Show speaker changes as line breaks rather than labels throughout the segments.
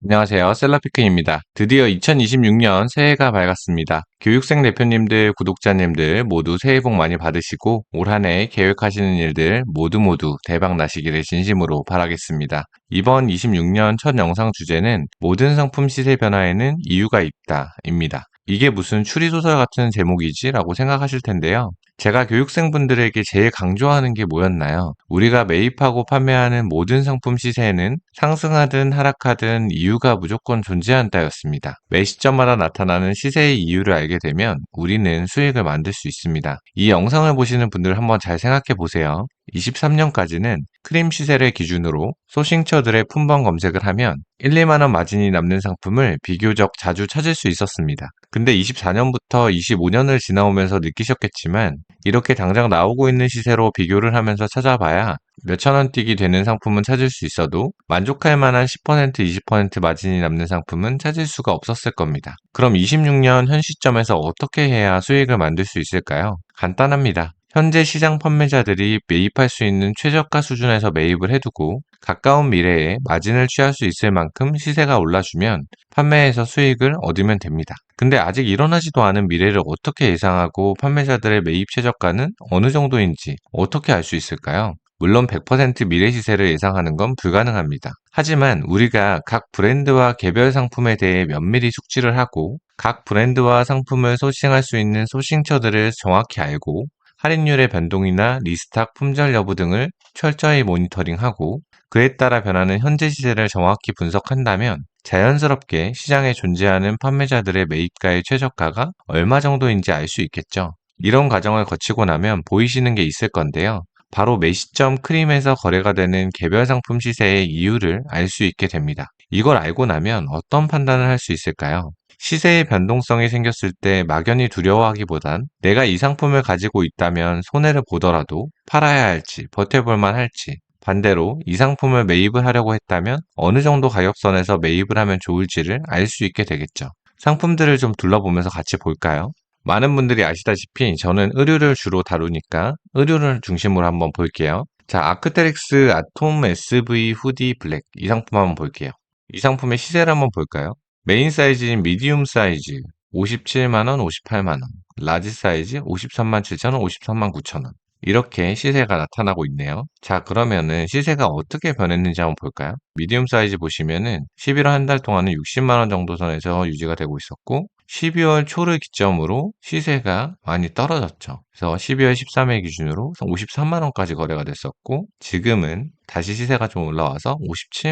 안녕하세요. 셀럽피크입니다. 드디어 2026년 새해가 밝았습니다. 교육생 대표님들, 구독자님들 모두 새해 복 많이 받으시고 올 한 해 계획하시는 일들 모두 대박 나시기를 진심으로 바라겠습니다. 이번 26년 첫 영상 주제는 모든 상품 시세 변화에는 이유가 있다입니다. 이게 무슨 추리소설 같은 제목이지? 라고 생각하실 텐데요. 제가 교육생분들에게 제일 강조하는 게 뭐였나요? 우리가 매입하고 판매하는 모든 상품 시세에는 상승하든 하락하든 이유가 무조건 존재한다였습니다. 매 시점마다 나타나는 시세의 이유를 알게 되면 우리는 수익을 만들 수 있습니다. 이 영상을 보시는 분들 한번 잘 생각해 보세요. 23년까지는 크림 시세를 기준으로 소싱처들의 품번 검색을 하면 1, 2만 원 마진이 남는 상품을 비교적 자주 찾을 수 있었습니다. 근데 24년부터 25년을 지나오면서 느끼셨겠지만 이렇게 당장 나오고 있는 시세로 비교를 하면서 찾아봐야 몇천 원 뛰기 되는 상품은 찾을 수 있어도 만족할 만한 10%, 20% 마진이 남는 상품은 찾을 수가 없었을 겁니다. 그럼 26년 현 시점에서 어떻게 해야 수익을 만들 수 있을까요? 간단합니다. 현재 시장 판매자들이 매입할 수 있는 최저가 수준에서 매입을 해두고 가까운 미래에 마진을 취할 수 있을 만큼 시세가 올라주면 판매에서 수익을 얻으면 됩니다. 근데 아직 일어나지도 않은 미래를 어떻게 예상하고 판매자들의 매입 최저가는 어느 정도인지 어떻게 알 수 있을까요? 물론 100% 미래 시세를 예상하는 건 불가능합니다. 하지만 우리가 각 브랜드와 개별 상품에 대해 면밀히 숙지를 하고 각 브랜드와 상품을 소싱할 수 있는 소싱처들을 정확히 알고 할인율의 변동이나 리스탁 품절 여부 등을 철저히 모니터링하고 그에 따라 변하는 현재 시세를 정확히 분석한다면 자연스럽게 시장에 존재하는 판매자들의 매입가의 최저가가 얼마 정도인지 알 수 있겠죠. 이런 과정을 거치고 나면 보이시는 게 있을 건데요. 바로 매 시점 크림에서 거래가 되는 개별 상품 시세의 이유를 알 수 있게 됩니다. 이걸 알고 나면 어떤 판단을 할 수 있을까요? 시세의 변동성이 생겼을 때 막연히 두려워하기보단 내가 이 상품을 가지고 있다면 손해를 보더라도 팔아야 할지 버텨볼만 할지 반대로 이 상품을 매입을 하려고 했다면 어느 정도 가격선에서 매입을 하면 좋을지를 알 수 있게 되겠죠. 상품들을 좀 둘러보면서 같이 볼까요? 많은 분들이 아시다시피 저는 의류를 주로 다루니까 의류를 중심으로 한번 볼게요. 자, 아크테릭스 아톰 SV 후디 블랙 이 상품 한번 볼게요. 이 상품의 시세를 한번 볼까요? 메인 사이즈인 미디움 사이즈 57만원, 58만원, 라지 사이즈 53만 7천원, 53만 9천원 이렇게 시세가 나타나고 있네요. 자, 그러면은 시세가 어떻게 변했는지 한번 볼까요? 미디움 사이즈 보시면은 11월 한 달 동안은 60만원 정도 선에서 유지가 되고 있었고 12월 초를 기점으로 시세가 많이 떨어졌죠. 그래서 12월 13일 기준으로 53만원까지 거래가 됐었고 지금은 다시 시세가 좀 올라와서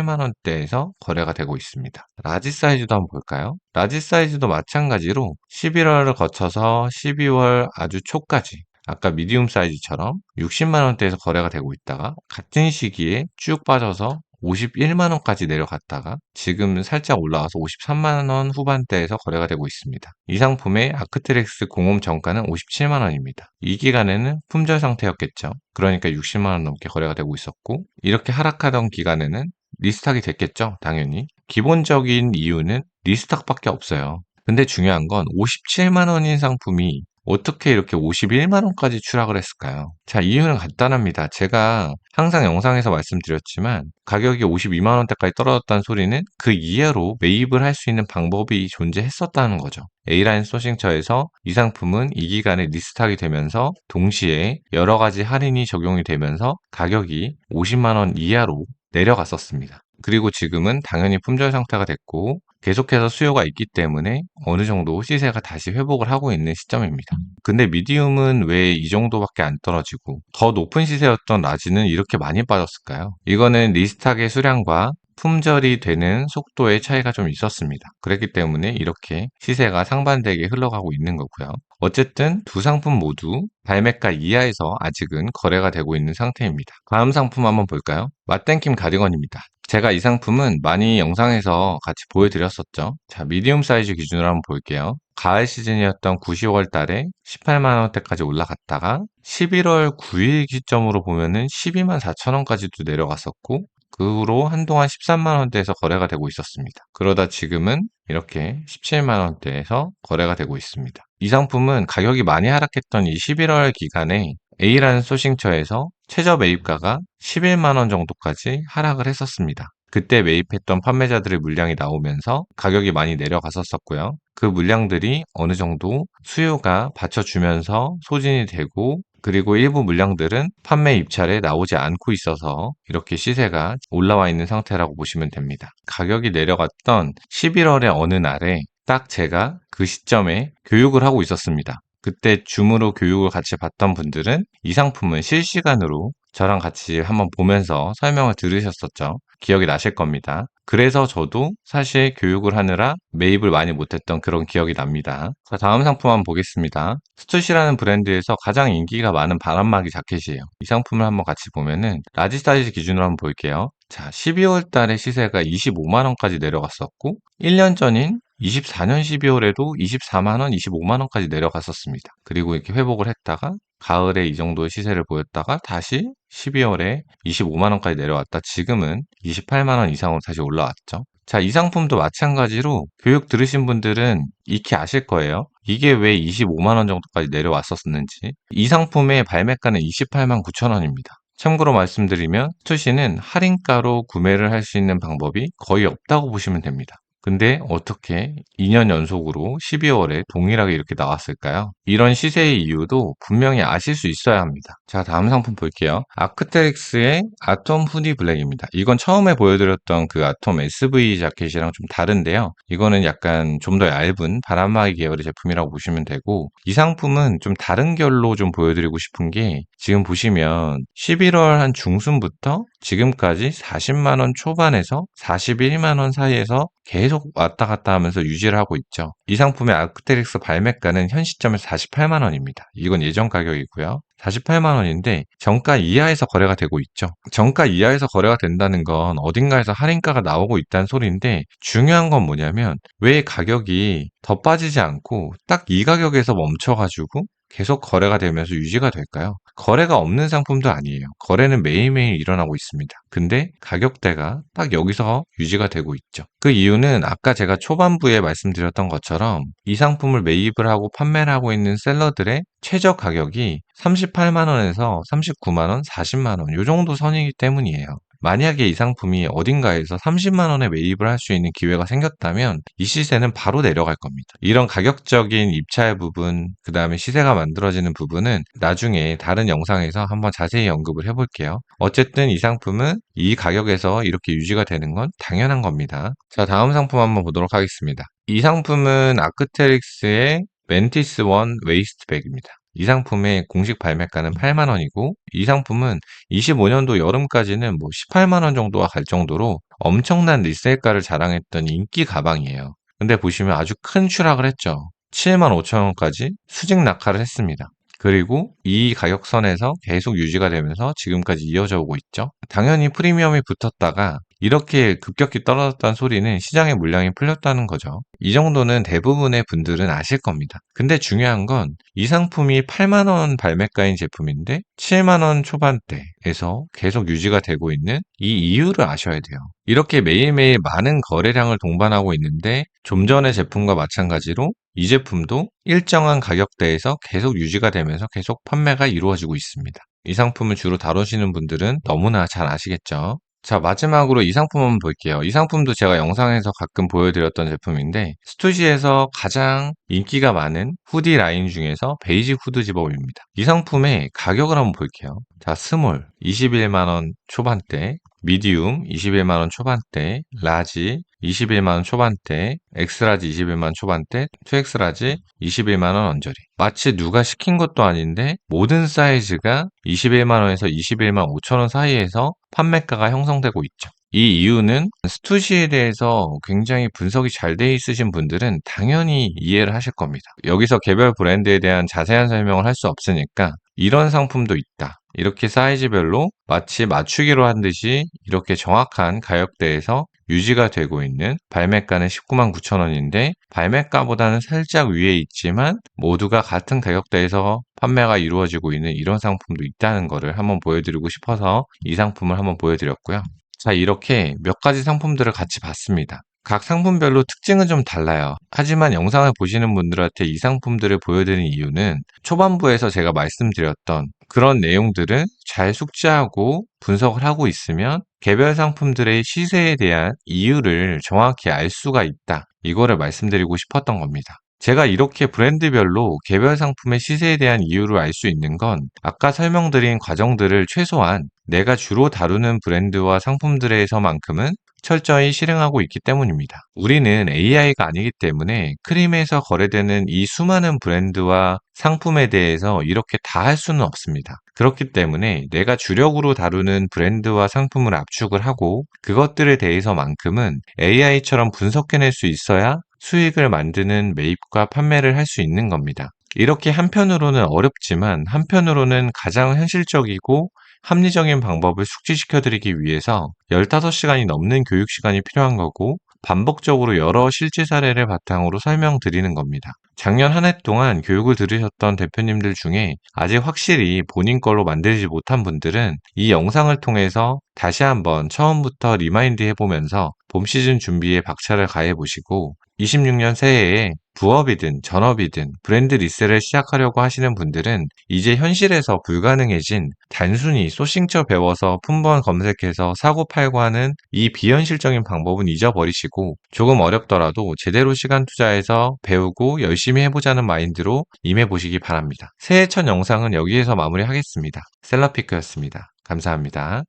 57만원대에서 거래가 되고 있습니다. 라지 사이즈도 한번 볼까요? 라지 사이즈도 마찬가지로 11월을 거쳐서 12월 아주 초까지 아까 미디움 사이즈처럼 60만원대에서 거래가 되고 있다가 같은 시기에 쭉 빠져서 51만원까지 내려갔다가 지금 살짝 올라와서 53만원 후반대에서 거래가 되고 있습니다. 이 상품의 아크트렉스 공홈 정가는 57만원입니다. 이 기간에는 품절 상태였겠죠. 그러니까 60만원 넘게 거래가 되고 있었고 이렇게 하락하던 기간에는 리스탁이 됐겠죠. 당연히. 기본적인 이유는 리스탁밖에 없어요. 근데 중요한 건 57만원인 상품이 어떻게 이렇게 51만원까지 추락을 했을까요? 자, 이유는 간단합니다. 제가 항상 영상에서 말씀드렸지만 가격이 52만원대까지 떨어졌다는 소리는 그 이하로 매입을 할 수 있는 방법이 존재했었다는 거죠. A라인 소싱처에서 이 상품은 이 기간에 리스탁이 되면서 동시에 여러 가지 할인이 적용이 되면서 가격이 50만원 이하로 내려갔었습니다. 그리고 지금은 당연히 품절 상태가 됐고 계속해서 수요가 있기 때문에 어느 정도 시세가 다시 회복을 하고 있는 시점입니다. 근데 미디움은 왜 이 정도밖에 안 떨어지고 더 높은 시세였던 라지는 이렇게 많이 빠졌을까요? 이거는 리스탁의 수량과 품절이 되는 속도의 차이가 좀 있었습니다. 그렇기 때문에 이렇게 시세가 상반되게 흘러가고 있는 거고요. 어쨌든 두 상품 모두 발매가 이하에서 아직은 거래가 되고 있는 상태입니다. 다음 상품 한번 볼까요? 맛땡킴 가디건입니다. 제가 이 상품은 많이 영상에서 같이 보여드렸었죠. 자, 미디움 사이즈 기준으로 한번 볼게요. 가을 시즌이었던 9, 10월 달에 18만원대까지 올라갔다가 11월 9일 기점으로 보면은 12만 4천원까지도 내려갔었고 그 후로 한동안 13만원대에서 거래가 되고 있었습니다. 그러다 지금은 이렇게 17만원대에서 거래가 되고 있습니다. 이 상품은 가격이 많이 하락했던 이 11월 기간에 A라는 소싱처에서 최저 매입가가 11만원 정도까지 하락을 했었습니다. 그때 매입했던 판매자들의 물량이 나오면서 가격이 많이 내려갔었고요. 그 물량들이 어느 정도 수요가 받쳐주면서 소진이 되고, 그리고 일부 물량들은 판매 입찰에 나오지 않고 있어서 이렇게 시세가 올라와 있는 상태라고 보시면 됩니다. 가격이 내려갔던 11월의 어느 날에 딱 제가 그 시점에 교육을 하고 있었습니다. 그때 줌으로 교육을 같이 받던 분들은 이 상품은 실시간으로 저랑 같이 한번 보면서 설명을 들으셨었죠. 기억이 나실 겁니다. 그래서 저도 사실 교육을 하느라 매입을 많이 못했던 그런 기억이 납니다. 자, 다음 상품 한번 보겠습니다. 스투시라는 브랜드에서 가장 인기가 많은 바람막이 자켓이에요. 이 상품을 한번 같이 보면은 라지 사이즈 기준으로 한번 볼게요. 자, 12월 달에 시세가 25만원까지 내려갔었고, 1년 전인 24년 12월에도 24만원, 25만원까지 내려갔었습니다. 그리고 이렇게 회복을 했다가 가을에 이 정도의 시세를 보였다가 다시 12월에 25만원까지 내려왔다. 지금은 28만원 이상으로 다시 올라왔죠. 자, 이 상품도 마찬가지로 교육 들으신 분들은 익히 아실 거예요. 이게 왜 25만원 정도까지 내려왔었는지. 이 상품의 발매가는 28만 9천원입니다. 참고로 말씀드리면 스투시는 할인가로 구매를 할 수 있는 방법이 거의 없다고 보시면 됩니다. 근데 어떻게 2년 연속으로 12월에 동일하게 이렇게 나왔을까요? 이런 시세의 이유도 분명히 아실 수 있어야 합니다. 자, 다음 상품 볼게요. 아크테릭스의 아톰 후디 블랙입니다. 이건 처음에 보여드렸던 그 아톰 SV 자켓이랑 좀 다른데요. 이거는 약간 좀 더 얇은 바람막이 계열의 제품이라고 보시면 되고, 이 상품은 좀 다른 결로 좀 보여드리고 싶은 게, 지금 보시면 11월 한 중순부터 지금까지 40만원 초반에서 41만원 사이에서 계속 왔다 갔다 하면서 유지를 하고 있죠. 이 상품의 아크테릭스 발매가는 현 시점에서 48만원입니다. 이건 예전 가격이고요. 48만원인데 정가 이하에서 거래가 되고 있죠. 정가 이하에서 거래가 된다는 건 어딘가에서 할인가가 나오고 있다는 소리인데, 중요한 건 뭐냐면 왜 가격이 더 빠지지 않고 딱 이 가격에서 멈춰가지고 계속 거래가 되면서 유지가 될까요? 거래가 없는 상품도 아니에요. 거래는 매일매일 일어나고 있습니다. 근데 가격대가 딱 여기서 유지가 되고 있죠. 그 이유는 아까 제가 초반부에 말씀드렸던 것처럼 이 상품을 매입을 하고 판매를 하고 있는 셀러들의 최저 가격이 38만원에서 39만원, 40만원 요 정도 선이기 때문이에요. 만약에 이 상품이 어딘가에서 30만원에 매입을 할 수 있는 기회가 생겼다면 이 시세는 바로 내려갈 겁니다. 이런 가격적인 입찰 부분, 그 다음에 시세가 만들어지는 부분은 나중에 다른 영상에서 한번 자세히 언급을 해볼게요. 어쨌든 이 상품은 이 가격에서 이렇게 유지가 되는 건 당연한 겁니다. 자, 다음 상품 한번 보도록 하겠습니다. 이 상품은 아크테릭스의 멘티스 원 웨이스트백입니다. 이 상품의 공식 발매가는 8만원이고, 이 상품은 25년도 여름까지는 뭐 18만원 정도가 갈 정도로 엄청난 리셀가를 자랑했던 인기 가방이에요. 근데 보시면 아주 큰 추락을 했죠. 7만 5천원까지 수직 낙하를 했습니다. 그리고 이 가격선에서 계속 유지가 되면서 지금까지 이어져 오고 있죠. 당연히 프리미엄이 붙었다가 이렇게 급격히 떨어졌다는 소리는 시장의 물량이 풀렸다는 거죠. 이 정도는 대부분의 분들은 아실 겁니다. 근데 중요한 건 이 상품이 8만원 발매가인 제품인데 7만원 초반대에서 계속 유지가 되고 있는 이 이유를 아셔야 돼요. 이렇게 매일매일 많은 거래량을 동반하고 있는데 좀 전의 제품과 마찬가지로 이 제품도 일정한 가격대에서 계속 유지가 되면서 계속 판매가 이루어지고 있습니다. 이 상품을 주로 다루시는 분들은 너무나 잘 아시겠죠? 자, 마지막으로 이 상품 한번 볼게요. 이 상품도 제가 영상에서 가끔 보여드렸던 제품인데, 스투시에서 가장 인기가 많은 후디 라인 중에서 베이지 후드 집업입니다. 이 상품의 가격을 한번 볼게요. 자, 스몰 21만원 초반대, 미디움 21만원 초반대, 라지 21만원 초반대, 엑스라지 21만원 초반대, 2엑스라지 21만원 언저리. 마치 누가 시킨 것도 아닌데 모든 사이즈가 21만원에서 21만 5천원 사이에서 판매가가 형성되고 있죠. 이 이유는 스투시에 대해서 굉장히 분석이 잘 돼 있으신 분들은 당연히 이해를 하실 겁니다. 여기서 개별 브랜드에 대한 자세한 설명을 할 수 없으니까 이런 상품도 있다. 이렇게 사이즈별로 마치 맞추기로 한 듯이 이렇게 정확한 가격대에서 유지가 되고 있는, 발매가는 19만 9천원인데 발매가보다는 살짝 위에 있지만 모두가 같은 가격대에서 판매가 이루어지고 있는 이런 상품도 있다는 것을 한번 보여드리고 싶어서 이 상품을 한번 보여드렸고요. 자, 이렇게 몇 가지 상품들을 같이 봤습니다. 각 상품별로 특징은 좀 달라요. 하지만 영상을 보시는 분들한테 이 상품들을 보여드린 이유는 초반부에서 제가 말씀드렸던 그런 내용들은 잘 숙지하고 분석을 하고 있으면 개별 상품들의 시세에 대한 이유를 정확히 알 수가 있다. 이거를 말씀드리고 싶었던 겁니다. 제가 이렇게 브랜드별로 개별 상품의 시세에 대한 이유를 알 수 있는 건 아까 설명드린 과정들을 최소한 내가 주로 다루는 브랜드와 상품들에서만큼은 철저히 실행하고 있기 때문입니다. 우리는 AI가 아니기 때문에 크림에서 거래되는 이 수많은 브랜드와 상품에 대해서 이렇게 다 할 수는 없습니다. 그렇기 때문에 내가 주력으로 다루는 브랜드와 상품을 압축을 하고 그것들에 대해서만큼은 AI처럼 분석해낼 수 있어야 수익을 만드는 매입과 판매를 할 수 있는 겁니다. 이렇게 한편으로는 어렵지만 한편으로는 가장 현실적이고 합리적인 방법을 숙지시켜드리기 위해서 15시간이 넘는 교육 시간이 필요한 거고 반복적으로 여러 실제 사례를 바탕으로 설명드리는 겁니다. 작년 한 해 동안 교육을 들으셨던 대표님들 중에 아직 확실히 본인 걸로 만들지 못한 분들은 이 영상을 통해서 다시 한번 처음부터 리마인드 해보면서 봄 시즌 준비에 박차를 가해보시고 26년 새해에 부업이든 전업이든 브랜드 리셀을 시작하려고 하시는 분들은 이제 현실에서 불가능해진 단순히 소싱처 배워서 품번 검색해서 사고 팔고 하는 이 비현실적인 방법은 잊어버리시고 조금 어렵더라도 제대로 시간 투자해서 배우고 열심히 해보자는 마인드로 임해보시기 바랍니다. 새해 첫 영상은 여기에서 마무리하겠습니다. 셀러피크였습니다. 감사합니다.